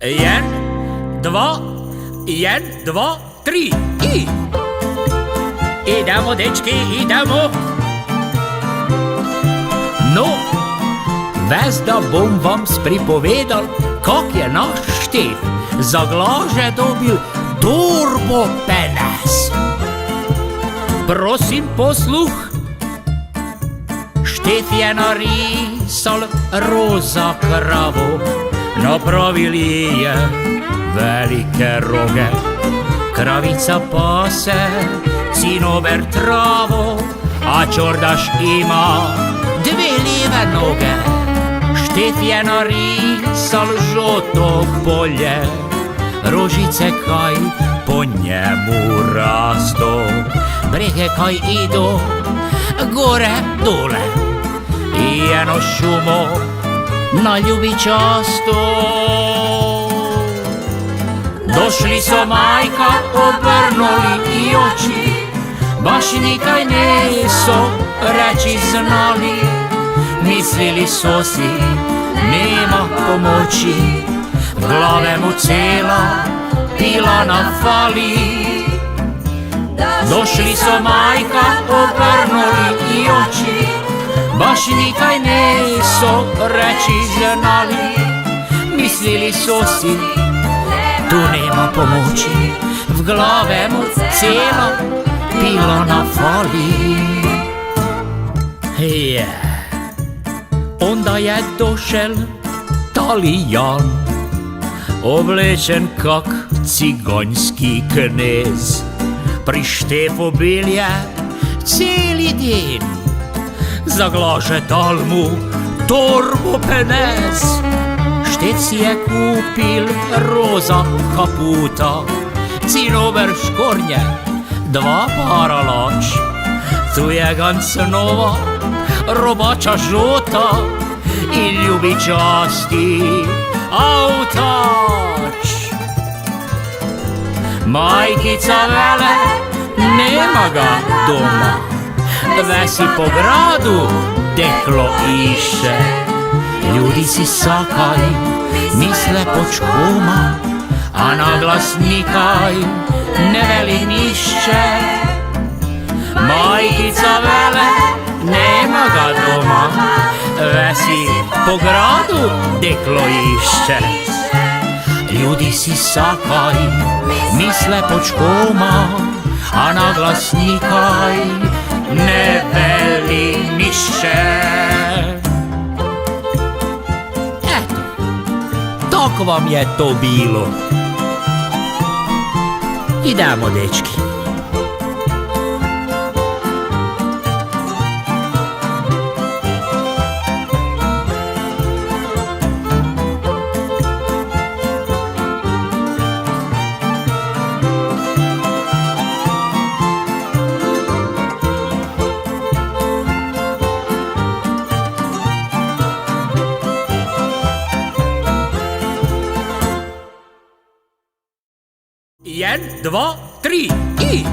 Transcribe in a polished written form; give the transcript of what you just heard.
1, 2, 1, 2, 3 i idemo, dečki, idemo. No, ves da bom vam spripovedal, kak je naš Štef za glaže dobil turbo penes. Prosim posluh. Štef je narisal roza kravo, napravili je velike roge. Kravica pase cinober travo, a čordaš ima dve leve noge. Štef je narisal žoto polje, rožice kaj po njemu rasto, brege kaj idu gore dole i eno šumo na ljubičasto. Došli so majka, obrnuli i oči, baš nikaj niso reči znali. Mislili so si, nema pomoči, glave mu cela pila nafali. Došli so majka, obrnuli i oči, baš nikaj niso reči znali. Mislili so si, tu nema pomoči, v glave mu cela pila nafali. Onda je došel Talijan, oblečen kak cigonski knez. Pri Štefu bil je celi den, za glaže dal mu turbo penes. Štef si je kupil roza kaputa, cinober škornje, dva para lač. Tu je ganz nova robača žota in ljubičasti avtač. Majkica vele, nema ga doma, vesi po gradu deklo išče. Ljudi si sakaj, misle počkoma, a na glas nikaj ne veli nišče. Majkica vele, nema ga doma, vesi po gradu deklo išče. Ljudi si sakaj, misle počkoma, a na glas nikaj ne veli nišče. Eto, tako vam je to bilo. Idemo, dečki. Jen, dva, tri i